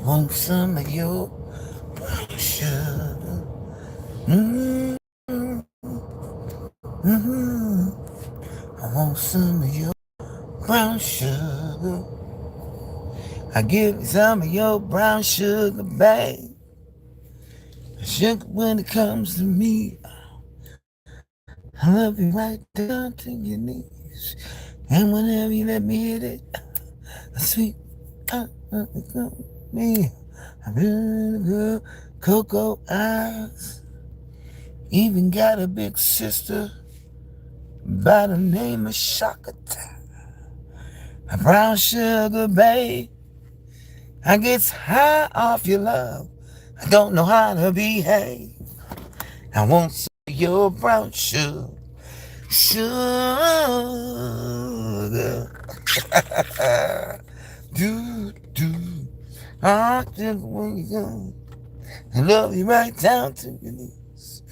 Want some of your brown sugar. Mm-hmm. Mm-hmm. I want some of your brown sugar. I give you some of your brown sugar, babe. Sugar when it comes to me. I love you right down to your knees. And whenever you let me hit it, sweet, me. I really good cocoa eyes. Even got a big sister by the name of Shakata. A brown sugar, babe. I get high off your love. I don't know how to behave. I want some of your brown sugar. Sugar. do, do. I just want you go. I love you right down to your knees.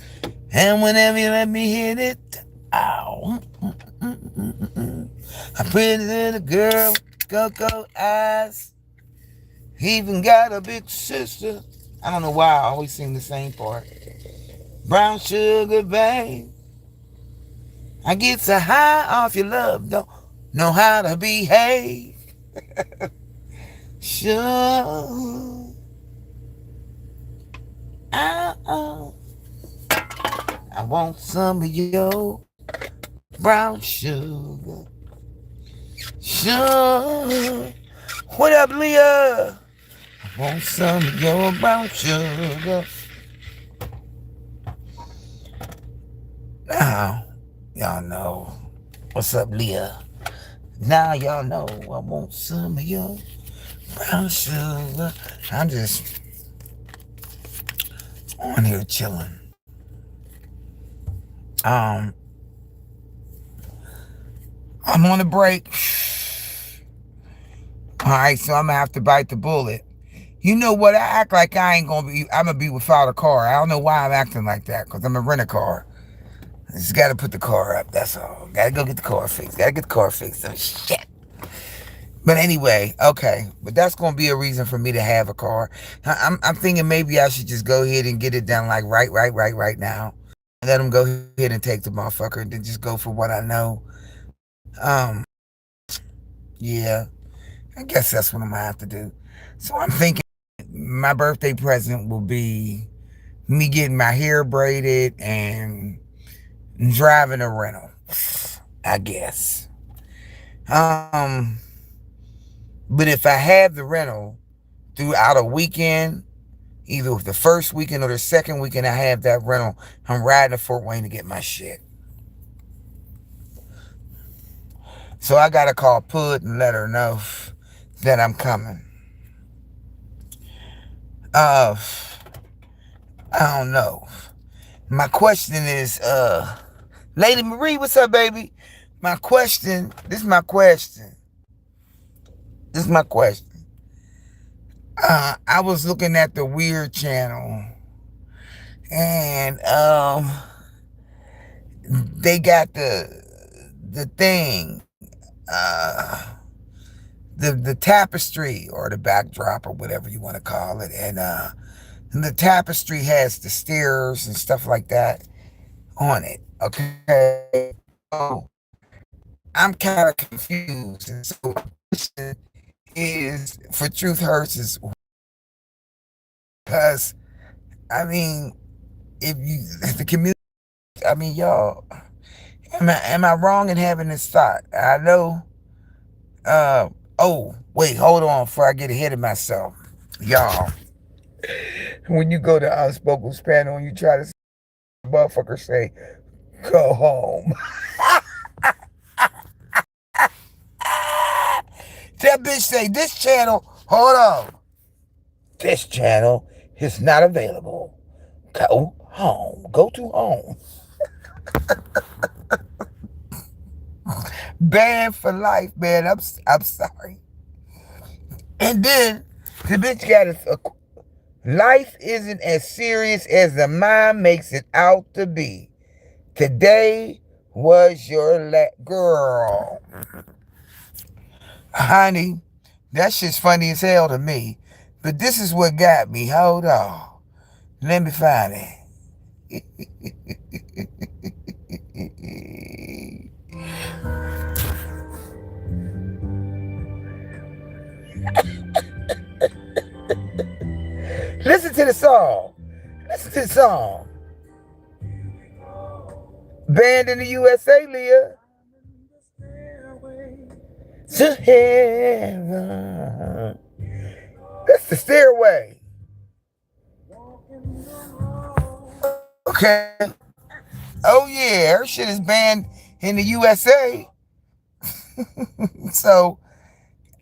And whenever you let me hit it, ow. A pretty little girl with cocoa eyes. Even got a big sister. I don't know why I always sing the same part. Brown sugar, babe. I get so high off your love, don't know how to behave. Sure. I want some of your brown sugar. Sure. What up, Leah? I want some of your brown sugar. Now, y'all know. What's up, Leah? Now y'all know I want some of your brown sugar. I'm just on here chilling. I'm on a break. Alright, so I'm gonna have to bite the bullet. You know what? I act like I'm gonna be without a car. I don't know why I'm acting like that, because I'm gonna rent a car. I just gotta put the car up, that's all. Gotta go get the car fixed. Oh, shit. But anyway, okay. But that's gonna be a reason for me to have a car. I'm thinking maybe I should just go ahead and get it done like right now. Let them go ahead and take the motherfucker and then just go for what I know. Yeah. I guess that's what I'm gonna have to do. So I'm thinking my birthday present will be me getting my hair braided and driving a rental, I guess. But if I have the rental throughout a weekend, either the first weekend or the second weekend I have that rental, I'm riding to Fort Wayne to get my shit. So I gotta call Pud and let her know that I'm coming. I don't know. My question is, Lady Marie, what's up, baby? This is my question. I was looking at the Weird channel, and they got the thing, the tapestry or the backdrop or whatever you want to call it, and the tapestry has the stairs and stuff like that on it. Okay, so I'm kind of confused, and so the question is for Truth Hurts is because I mean, if the community, I mean, y'all, am I wrong in having this thought? I know. Oh, wait, hold on before I get ahead of myself, y'all. When you go to Unspoken Panel and you try to motherfucker say, go home. That bitch say, this channel, hold on. This channel is not available. Go home. Go to home. Banned for life, man. I'm sorry. And then the bitch got a life isn't as serious as the mind makes it out to be. Today was your girl. Honey, that shit's funny as hell to me. But this is what got me. Hold on. Let me find it. Listen to the song. Listen to the song. Banned in the USA, Leah. To heaven. That's the stairway. Okay. Oh yeah, her shit is banned in the USA. So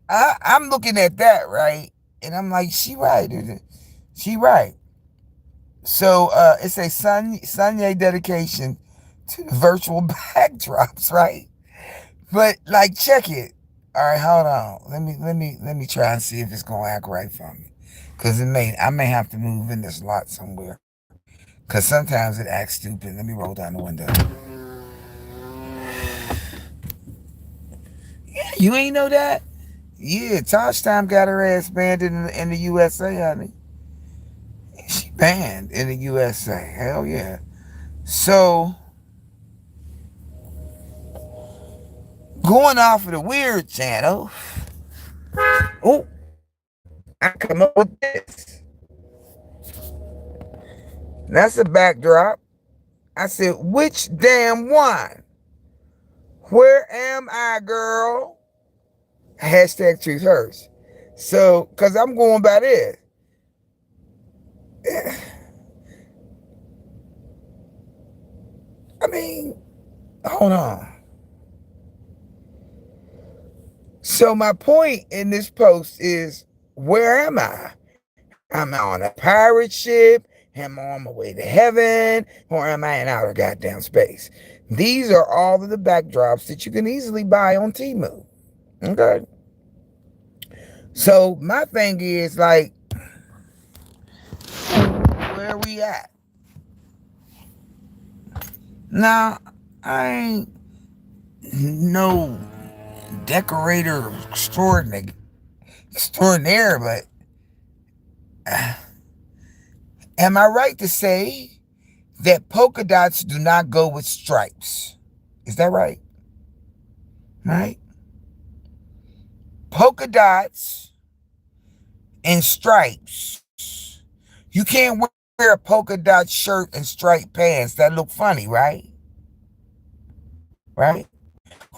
I'm looking at that, right? And I'm like, she right. She right. So it's a Sunday dedication to the virtual backdrops, right? But like, check it. All right, hold on. Let me try and see if it's gonna act right for me, cause I may have to move in this lot somewhere, cause sometimes it acts stupid. Let me roll down the window. Yeah, you ain't know that? Yeah, Tosh Time got her ass banned in the USA, honey. She banned in the USA. Hell yeah. So going off of the weird channel. Oh, I come up with this. That's a backdrop. I said, which damn one? Where am I, girl? Hashtag truth hurts. So, because I'm going by this. I mean, hold on. So my point in this post is, where am I? Am I on a pirate ship? Am I on my way to heaven? Or am I in outer goddamn space? These are all of the backdrops that you can easily buy on Temu. Okay. So my thing is, like, where are we at? Now, I ain't no decorator extraordinaire, but am I right to say that polka dots do not go with stripes? Is that right? Right? Polka dots and stripes. You can't wear a polka dot shirt and striped pants. That look funny, right? Right?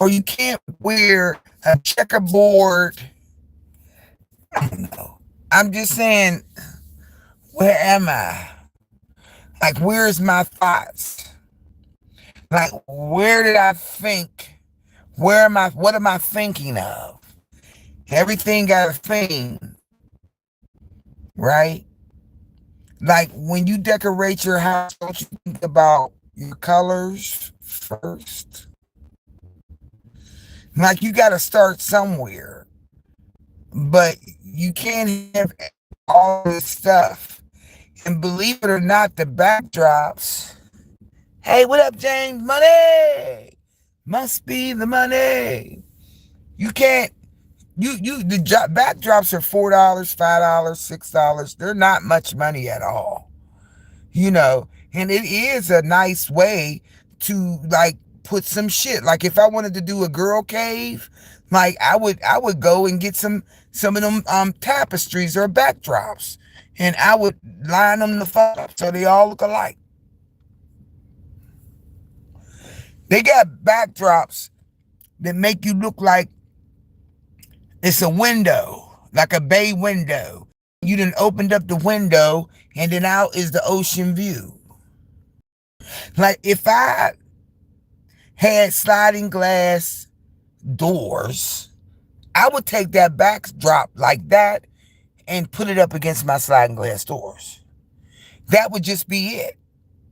Or you can't wear a checkerboard. I don't know. I'm just saying, where am I? Like, where's my thoughts? Like, where did I think? What am I thinking of? Everything got a theme, right? Like, when you decorate your house, don't you think about your colors first? Like, you got to start somewhere, but you can't have all this stuff. And believe it or not, the backdrops. Hey, what up, James? Money must be the money. You can't. The backdrops are $4, $5, $6. They're not much money at all, and it is a nice way to, like, put some shit. Like, if I wanted to do a girl cave, like, I would go and get some of them tapestries or backdrops, and I would line them the fuck up so they all look alike. They got backdrops that make you look like it's a window, like a bay window. You done opened up the window, and then out is the ocean view. Like, if I had sliding glass doors, I would take that backdrop like that and put it up against my sliding glass doors. That would just be it.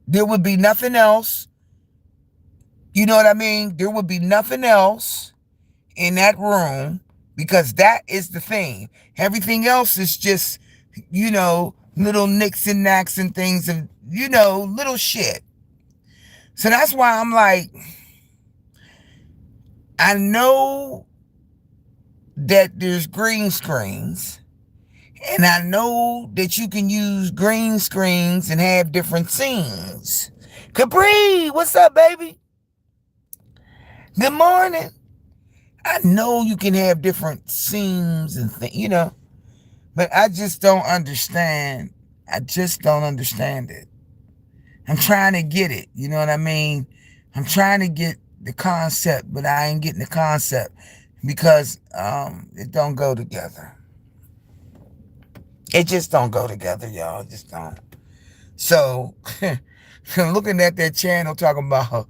There would be nothing else. You know what I mean? There would be nothing else in that room, because that is the thing. Everything else is just, little nicks and knacks and things of, little shit. So that's why I'm like, I know that there's green screens, And I know that you can use green screens and have different scenes. Capri, what's up, baby? Good morning. I know you can have different scenes and things, but I just don't understand. I just don't understand it. I'm trying to get it. You know what I mean? I'm trying to get the concept, but I ain't getting the concept because it don't go together. It just don't go together, y'all. It just don't. So, looking at that channel talking about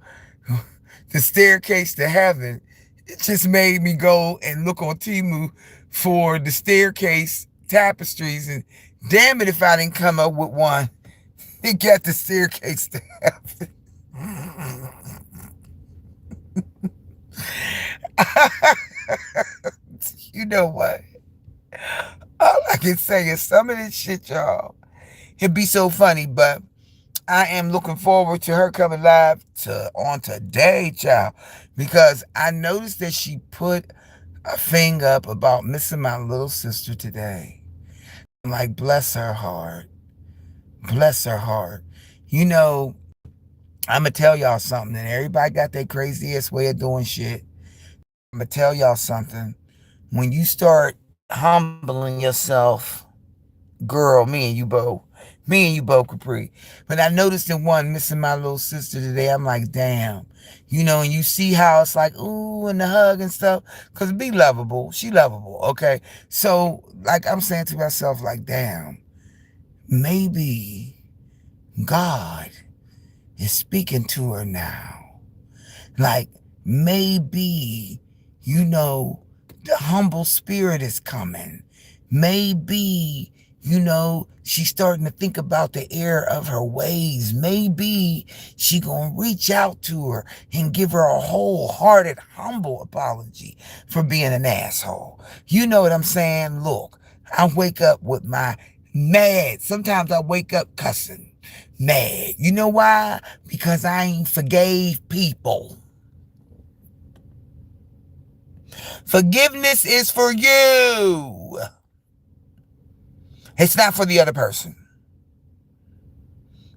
the staircase to heaven, it just made me go and look on Temu for the staircase tapestries. And damn it if I didn't come up with one. It got the staircase to heaven. You know what? All I can say is some of this shit, y'all, it'd be so funny, but I am looking forward to her coming live on today, child, because I noticed that she put a thing up about missing my little sister today. I'm like, bless her heart. Bless her heart. You know, I'm going to tell y'all something, and everybody got their craziest way of doing shit. I'm going to tell y'all something. When you start humbling yourself, girl, me and you both, Capri. But I noticed in one missing my little sister today. I'm like, damn. And you see how it's like, ooh, and the hug and stuff. Because be lovable. She lovable, okay? So, like, I'm saying to myself, like, damn, maybe God is speaking to her now. Like, maybe, the humble spirit is coming. Maybe, she's starting to think about the error of her ways. Maybe she gonna reach out to her and give her a wholehearted, humble apology for being an asshole. You know what I'm saying? Look, I wake up with my mad. Sometimes I wake up cussing. Mad. You know why? Because I ain't forgave people. Forgiveness is for you. It's not for the other person.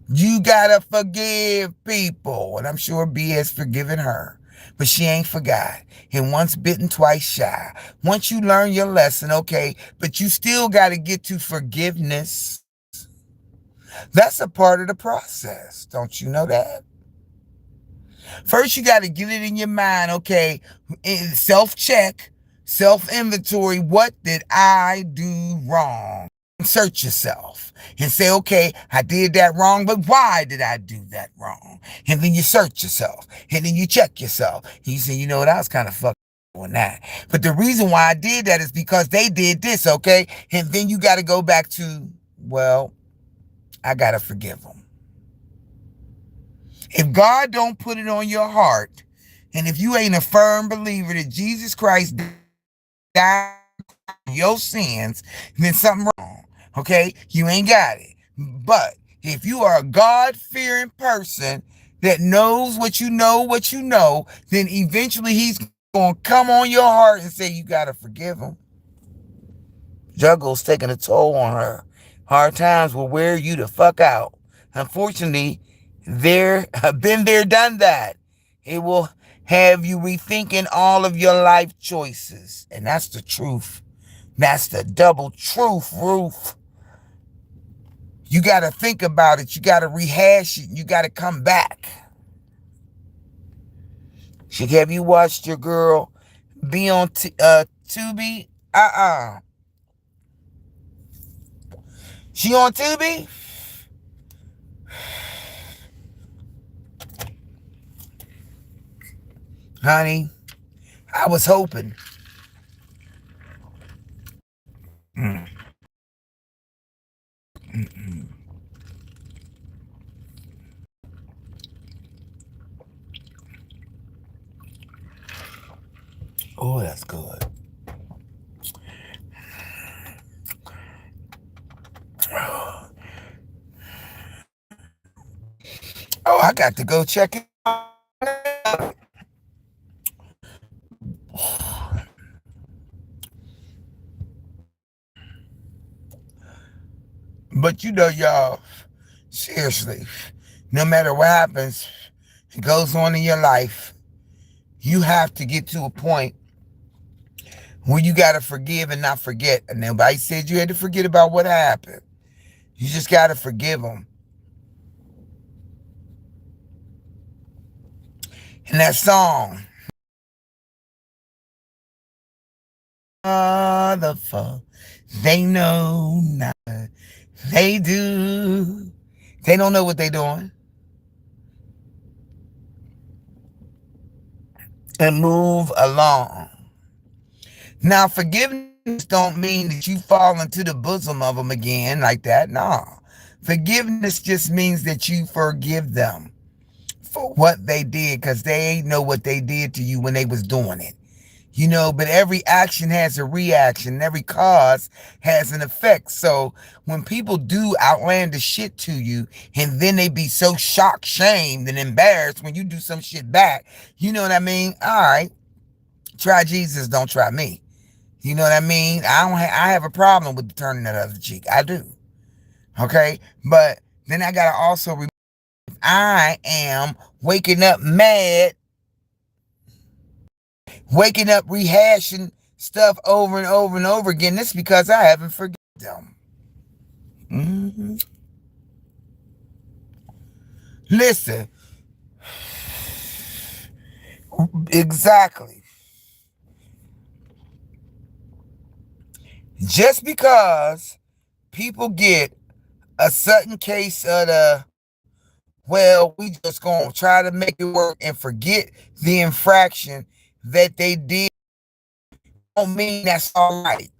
You gotta forgive people. And I'm sure B has forgiven her. But she ain't forgot. And once bitten, twice shy. Once you learn your lesson, okay, but you still gotta get to forgiveness. That's a part of the process. Don't you know that? First, you got to get it in your mind, okay? Self-check, self-inventory. What did I do wrong? Search yourself and say, okay, I did that wrong, but why did I do that wrong? And then you search yourself, and then you check yourself. And you say, you know what, I was kind of fucked on that. But the reason why I did that is because they did this, okay? And then you got to go back to, well, I got to forgive them. If God don't put it on your heart, and if you ain't a firm believer that Jesus Christ died for your sins, then something wrong. Okay? You ain't got it. But if you are a God-fearing person that knows what you know, then eventually he's going to come on your heart and say you got to forgive him. Juggle's taking a toll on her. Hard times will wear you the fuck out. Unfortunately, been there, done that. It will have you rethinking all of your life choices. And that's the truth. That's the double truth, Ruth. You got to think about it. You got to rehash it. You got to come back. Have you watched your girl be on Tubi? She on Tubi? Honey, I was hoping. Mm. Oh, that's good. Oh, I got to go check it out. But y'all, seriously, no matter what happens, it goes on in your life, you have to get to a point where you got to forgive and not forget. And nobody said you had to forget about what happened. You just got to forgive them. And that song, the fuck, they know not. They do. They don't know what they doing. And move along. Now, forgiveness don't mean that you fall into the bosom of them again like that. No. Forgiveness just means that you forgive them for what they did, because they ain't know what they did to you when they was doing it. But every action has a reaction. Every cause has an effect. So when people do outlandish shit to you and then they be so shocked, shamed, and embarrassed when you do some shit back, you know what I mean? All right, try Jesus, don't try me. You know what I mean? I have a problem with turning that other cheek. I do. Okay? But then I got to also remember, if I am waking up mad, waking up rehashing stuff over and over and over again, it's because I haven't forgiven them. Mm-hmm. Listen, exactly. Just because people get a sudden case of we just gonna try to make it work and forget the infraction that they did, don't mean that's all right.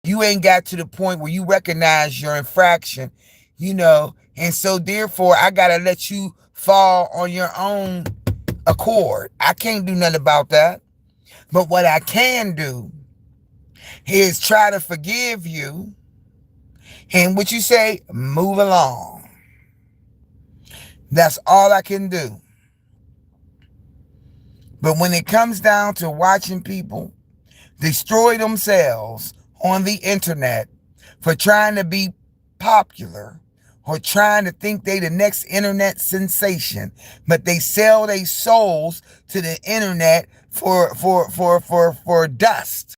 You ain't got to the point where you recognize your infraction, and so therefore I gotta let you fall on your own accord. I can't do nothing about that. But what I can do is try to forgive you, and what you say, move along. That's all I can do. But when it comes down to watching people destroy themselves on the internet for trying to be popular or trying to think they the next internet sensation, but they sell their souls to the internet for dust.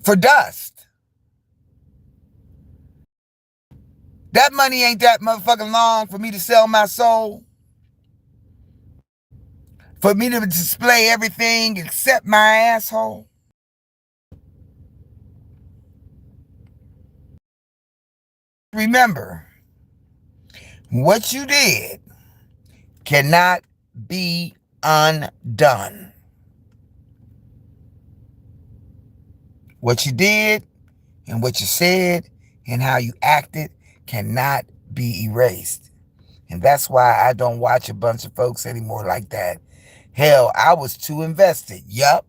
For dust. That money ain't that motherfucking long for me to sell my soul. For me to display everything except my asshole. Remember, what you did cannot be undone. What you did and what you said and how you acted cannot be erased. And that's why I don't watch a bunch of folks anymore like that. Hell, I was too invested. Yup.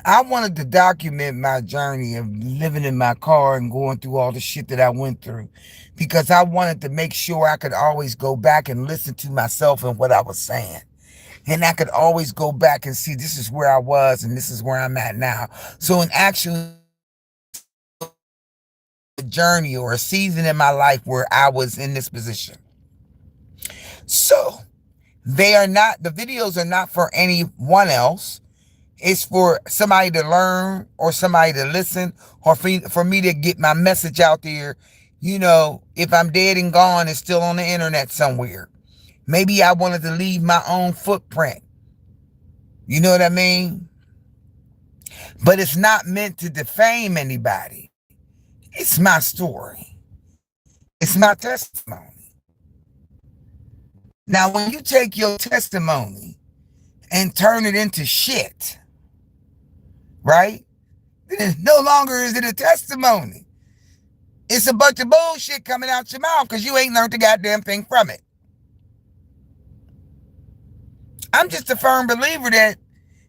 I wanted to document my journey of living in my car and going through all the shit that I went through, because I wanted to make sure I could always go back and listen to myself and what I was saying. And I could always go back and see, this is where I was and this is where I'm at now. So in actually a journey or a season in my life where I was in this position. So the videos are not for anyone else. It's for somebody to learn or somebody to listen, or for me to get my message out there. If I'm dead and gone, it's still on the internet somewhere. Maybe I wanted to leave my own footprint. You know what I mean? But it's not meant to defame anybody. It's my story. It's my testimony. Now, when you take your testimony and turn it into shit, right? Then no longer is it a testimony. It's a bunch of bullshit coming out your mouth because you ain't learned the goddamn thing from it. I'm just a firm believer that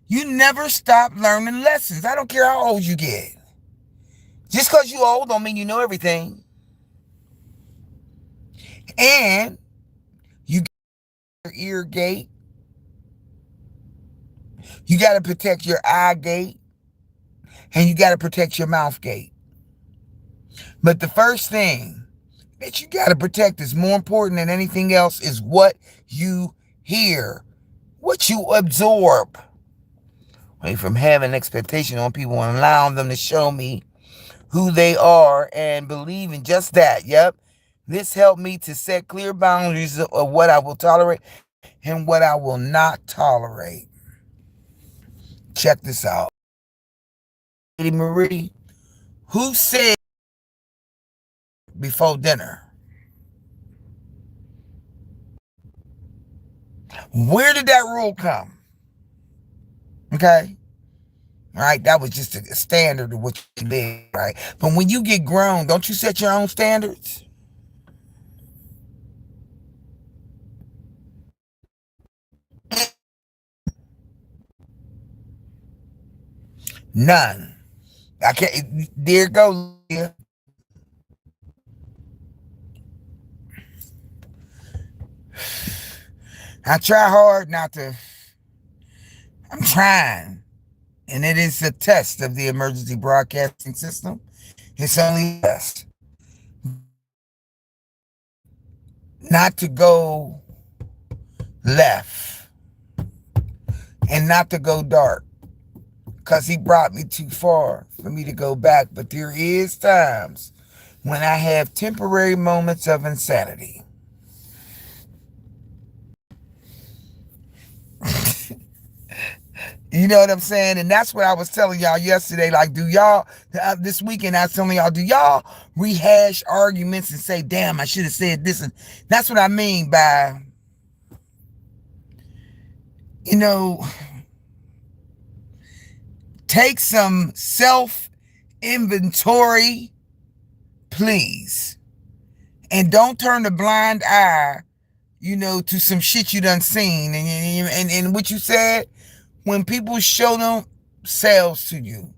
you never stop learning lessons. I don't care how old you get. Just because you old don't mean you know everything. And you got your ear gate. You got to protect your eye gate. And you got to protect your mouth gate. But the first thing that you got to protect is more important than anything else is what you hear, what you absorb. Away from having expectation on people and allowing them to show me who they are and believe in just that. Yep. This helped me to set clear boundaries of what I will tolerate and what I will not tolerate. Check this out. Lady Marie, who said before dinner? Where did that rule come? Okay. All right. That was just a standard of what you live, right? But when you get grown, don't you set your own standards? None. I can't. There it goes. I try hard not to. I'm trying. And it is a test of the emergency broadcasting system. It's only a test. Not to go left and not to go dark. Because he brought me too far for me to go back. But there is times when I have temporary moments of insanity. You know what I'm saying? And that's what I was telling y'all yesterday. Like, do y'all, this weekend, I was telling y'all, do y'all rehash arguments and say, damn, I should have said this? And that's what I mean by, take some self-inventory, please. And don't turn a blind eye, to some shit you done seen. And what you said, when people show themselves to you,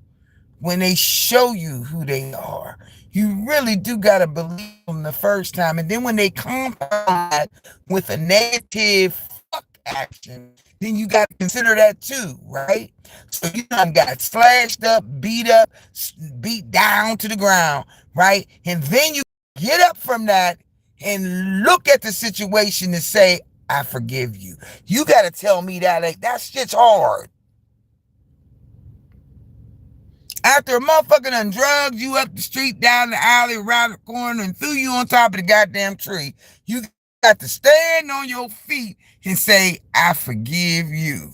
when they show you who they are, you really do got to believe them the first time. And then when they compound with a negative fuck action, then you got to consider that too, right? So you done got slashed up, beat down to the ground, right? And then you get up from that and look at the situation and say, I forgive you. You got to tell me that shit's hard. After a motherfucker done drugged you up the street, down the alley, around the corner, and threw you on top of the goddamn tree, you got to stand on your feet and say, I forgive you.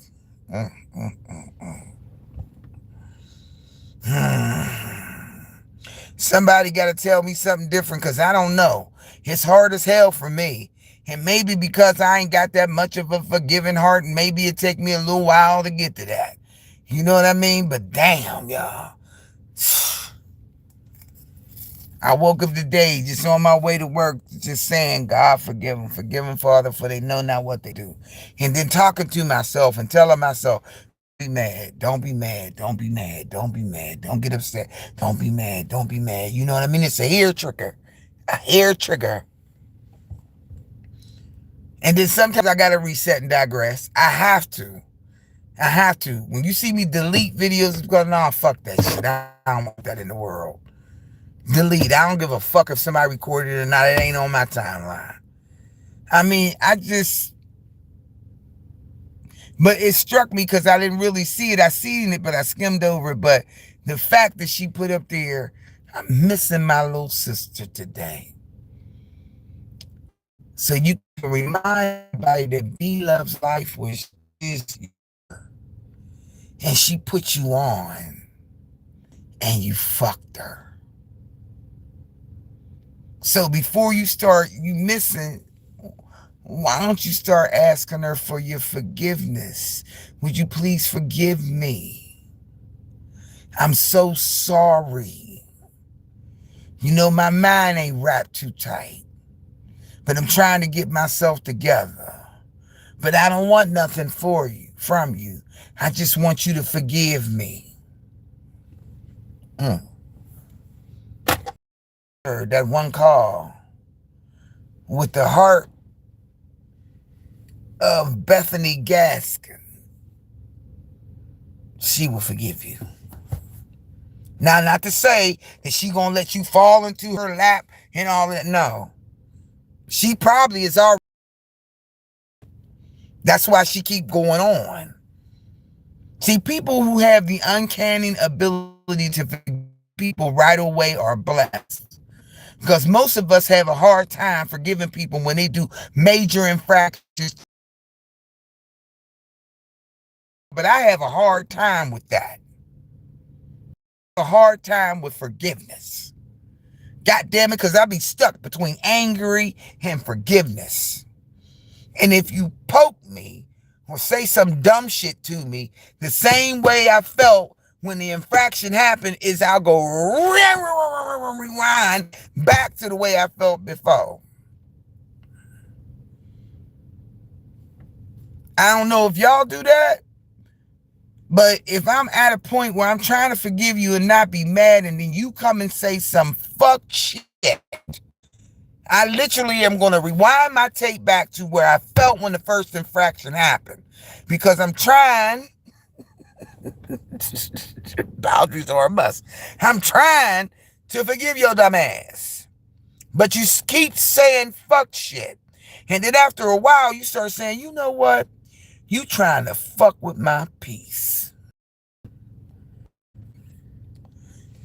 Somebody got to tell me something different because I don't know. It's hard as hell for me. And maybe because I ain't got that much of a forgiving heart, and maybe it take me a little while to get to that. You know what I mean? But damn, y'all. I woke up today just on my way to work just saying, God, forgive them, Father, for they know not what they do. And then talking to myself and telling myself, be mad, don't be mad, don't be mad, don't be mad, don't get upset, don't be mad, don't be mad. You know what I mean? It's a hair trigger. And then sometimes I got to reset and digress. I have to. When you see me delete videos, it's going, nah, fuck that shit. I don't want that in the world. Delete. I don't give a fuck if somebody recorded it or not. It ain't on my timeline. I mean, but it struck me because I didn't really see it. I seen it, but I skimmed over it. But the fact that she put up there, I'm missing my little sister today. So you can remind everybody that B loves life, which is, and she put you on, and you fucked her. So before you start missing, why don't you start asking her for your forgiveness? Would you please forgive me? I'm so sorry. My mind ain't wrapped too tight, but I'm trying to get myself together. But I don't want nothing from you. I just want you to forgive me. That one call with the heart of Bethany Gaskin, she will forgive you. Now, not to say that she gonna let you fall into her lap and all that. No, she probably is already. That's why she keep going on. See, people who have the uncanny ability to forgive people right away are blessed. Because most of us have a hard time forgiving people when they do major infractions. But I have a hard time with that. A hard time with forgiveness. God damn it, because I be stuck between angry and forgiveness. And if you poke me or say some dumb shit to me, the same way I felt when the infraction happened is I'll go rewind back to the way I felt before. I don't know if y'all do that, but if I'm at a point where I'm trying to forgive you and not be mad, and then you come and say some fuck shit, I literally am going to rewind my tape back to where I felt when the first infraction happened. Because I'm trying, boundaries are a must. I'm trying to forgive your dumb ass. But you keep saying fuck shit. And then after a while, you start saying, you know what? You trying to fuck with my peace.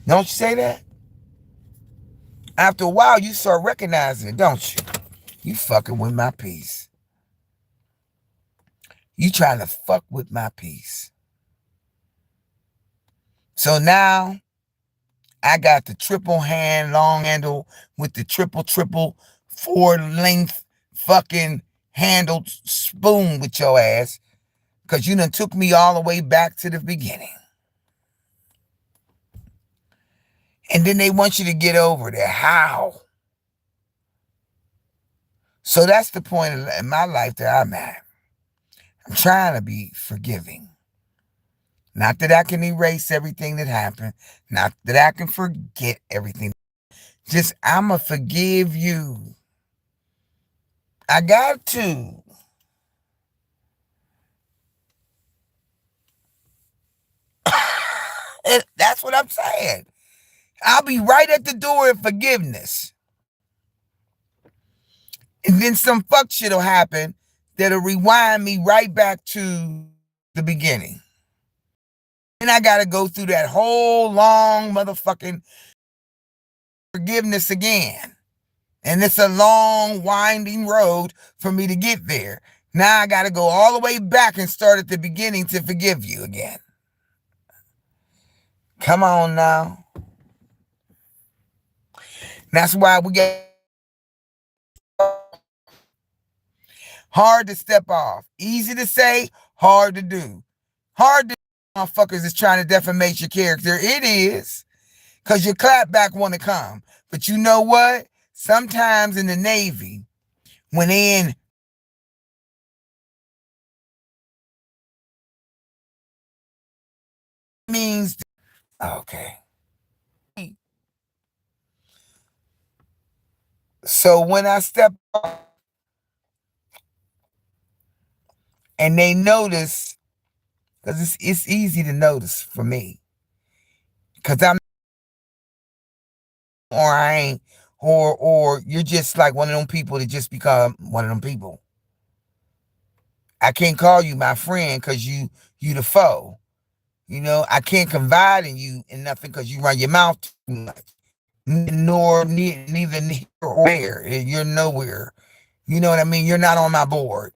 Don't you say that? After a while, you start recognizing it, don't you? You fucking with my peace. You trying to fuck with my peace. So now, I got the triple hand long handle with the triple 4-length fucking handled spoon with your ass. Because you done took me all the way back to the beginning. And then they want you to get over there. How? So that's the point in my life that I'm at. I'm trying to be forgiving. Not that I can erase everything that happened. Not that I can forget everything. Just, I'ma forgive you. I got to. That's what I'm saying. I'll be right at the door of forgiveness. And then some fuck shit will happen that'll rewind me right back to the beginning. And I gotta go through that whole long motherfucking forgiveness again. And it's a long, winding road for me to get there. Now I gotta go all the way back and start at the beginning to forgive you again. Come on now. That's why we get hard to step off. Easy to say, hard to do. Hard to do, motherfuckers is trying to defamate your character. It is. Because your clapback want to come. But you know what? Sometimes in the Navy, when they in means, okay. So when I step off and they notice, because it's easy to notice for me, because I'm, or I ain't, or you're just like one of them people that just become one of them people. I can't call you my friend because you the foe. You know, I can't confide in you in nothing because you run your mouth too much. Neither near or where. You're nowhere. You know what I mean? You're not on my board.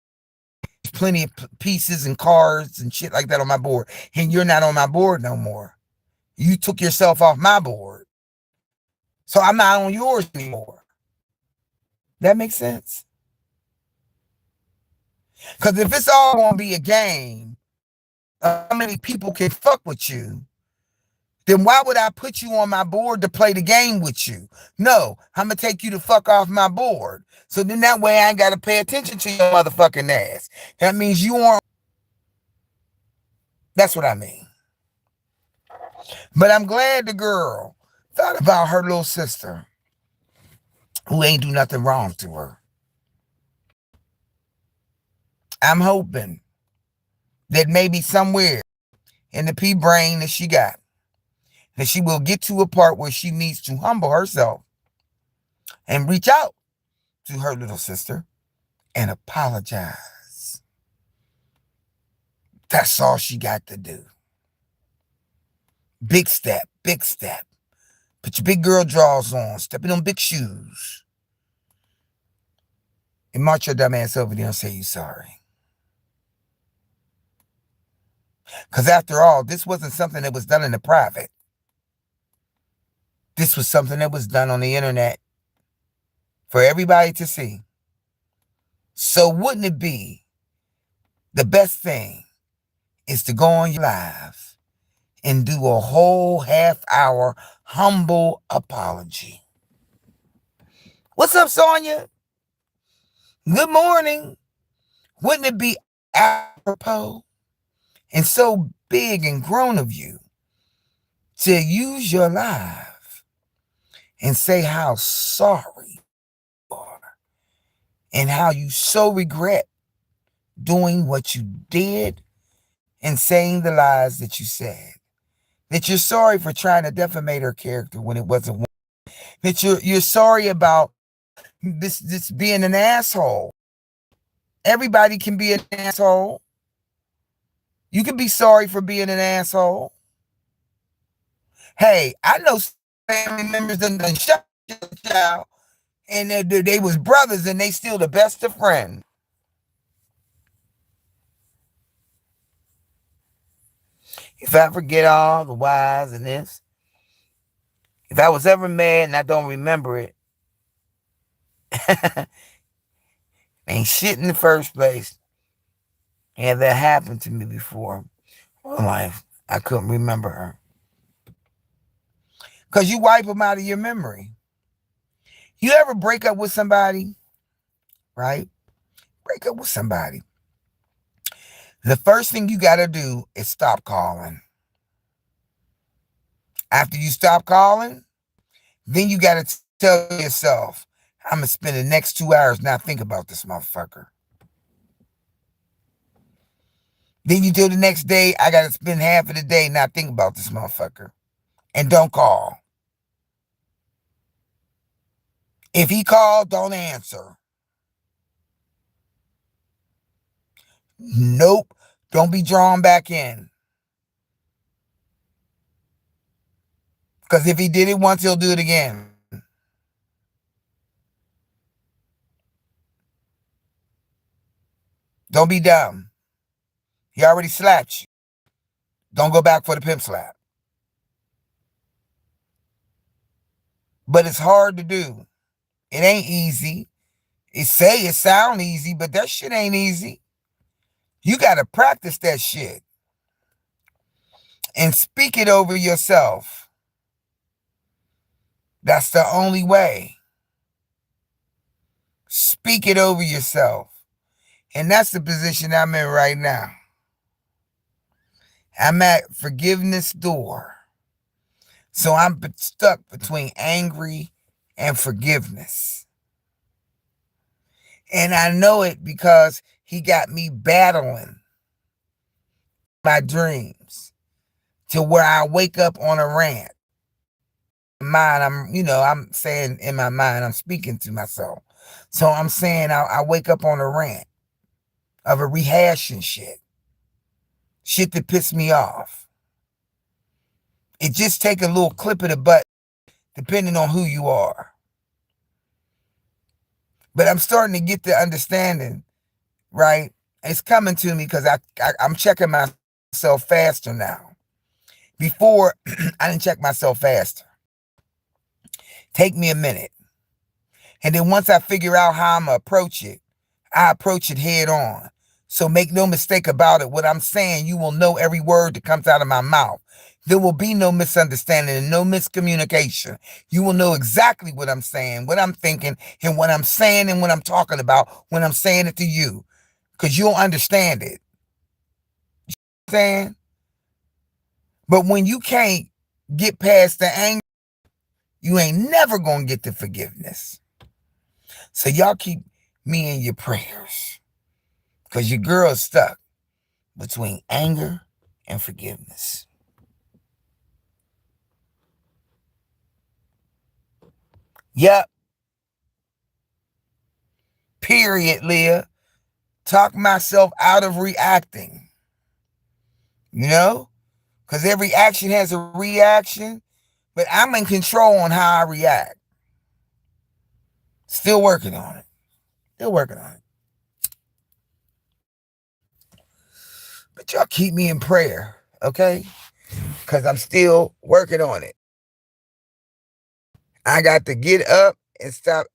There's plenty of pieces and cards and shit like that on my board. And you're not on my board no more. You took yourself off my board. So I'm not on yours anymore. That makes sense? Because if it's all going to be a game, how many people can fuck with you, then why would I put you on my board to play the game with you? No, I'm going to take you to fuck off my board. So then that way I ain't got to pay attention to your motherfucking ass. That means you aren't. That's what I mean. But I'm glad the girl thought about her little sister who ain't do nothing wrong to her. I'm hoping that maybe somewhere in the pea brain that she got, that she will get to a part where she needs to humble herself and reach out to her little sister and apologize. That's all she got to do. Big step, big step. Put your big girl drawers on, step in them big shoes, and march your dumb ass over there and say you sorry. Because after all, this wasn't something that was done in the private. This was something that was done on the internet for everybody to see. So wouldn't it be the best thing is to go on your live and do a whole half-hour humble apology? What's up, Sonia? Good morning. Wouldn't it be apropos and so big and grown of you to use your live and say how sorry you are and how you so regret doing what you did and saying the lies that you said, that you're sorry for trying to defamate her character when it wasn't one, that you're sorry about this being an asshole. Everybody can be an asshole. You can be sorry for being an asshole. Hey, I know family members done shot your child, and they was brothers, and they still the best of friends. If I forget all the whys and this, if I was ever mad and I don't remember it, ain't shit in the first place. And that happened to me before in life. I couldn't remember her. Because you wipe them out of your memory. You ever break up with somebody, right? Break up with somebody. The first thing you got to do is stop calling. After you stop calling, then you got to tell yourself, I'm going to spend the next 2 hours not thinking about this motherfucker. Then you do the next day, I got to spend half of the day not thinking about this motherfucker. And don't call. If he called, don't answer. Nope. Don't be drawn back in. Because if he did it once, he'll do it again. Don't be dumb. He already slapped you. Don't go back for the pimp slap. But it's hard to do. It ain't easy. It sound easy, but that shit ain't easy. You got to practice that shit. And speak it over yourself. That's the only way. Speak it over yourself. And that's the position I'm in right now. I'm at forgiveness door. So I'm stuck between angry and forgiveness. And I know it because he got me battling my dreams to where I wake up on a rant. I'm saying in my mind, I'm speaking to myself. So I'm saying I wake up on a rant of a rehashing shit. Shit that pissed me off. It just take a little clip of the butt depending on who you are. But I'm starting to get the understanding, right? It's coming to me because I'm checking myself faster now. Before, I didn't check myself faster. Take me a minute. And then once I figure out how I'm going to approach it, I approach it head on. So make no mistake about it. What I'm saying, you will know every word that comes out of my mouth. There will be no misunderstanding and no miscommunication. You will know exactly what I'm saying, what I'm thinking, and what I'm saying and what I'm talking about when I'm saying it to you. Because you'll understand it. You know what I'm saying? But when you can't get past the anger, you ain't never going to get the forgiveness. So y'all keep me in your prayers. Because your girl is stuck between anger and forgiveness. Yep. Period, Leah. Talk myself out of reacting. You know? Because every action has a reaction, but I'm in control on how I react. Still working on it. Still working on it. But y'all keep me in prayer, okay? Because I'm still working on it. I got to get up and stop.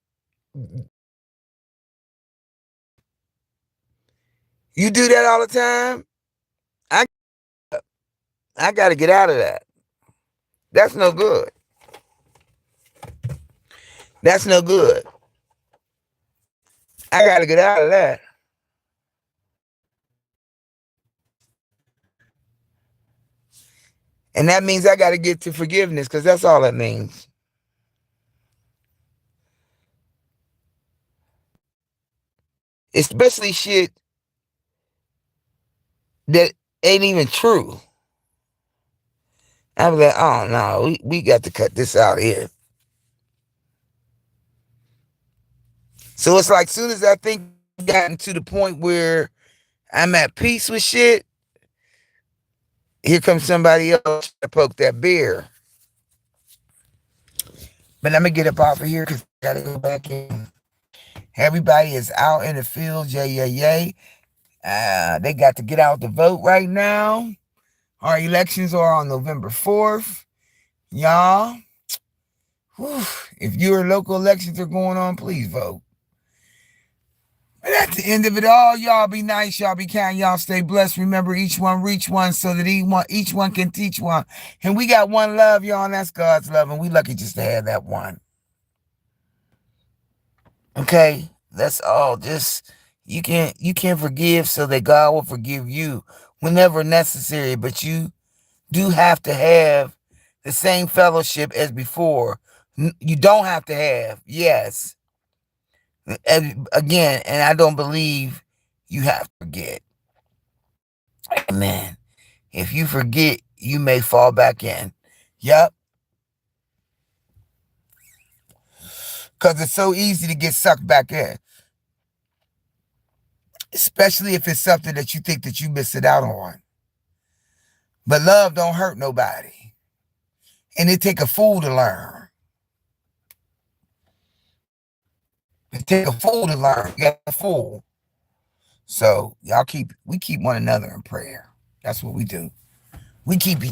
You do that all the time? I I got to get out of that. That's no good. That's no good. I got to get out of that. And that means I got to get to forgiveness because that's all that means. Especially shit that ain't even true. I'm like, oh no, we got to cut this out here. So it's like soon as I think I've gotten to the point where I'm at peace with shit, here comes somebody else to poke that bear. But I'm gonna get up off of here because I gotta go back in. Everybody is out in the field, yay, yay, yay. They got to get out to vote right now. Our elections are on November 4th. Y'all, if your local elections are going on, please vote. But at the end of it all, y'all be nice, y'all be kind, y'all stay blessed. Remember, each one reach one so that each one can teach one. And we got one love, y'all, and that's God's love. And we lucky just to have that one. Okay? That's all. Just you can forgive so that God will forgive you whenever necessary. But you do have to have the same fellowship as before. You don't have to have, yes. Again, and I don't believe you have to forget. Amen. If you forget, you may fall back in. Yep. Because it's so easy to get sucked back in. Especially if it's something that you think that you missed it out on. But love don't hurt nobody. And it take a fool to learn. It take a fool to learn. You got a fool. So we keep one another in prayer. That's what we do. We keep each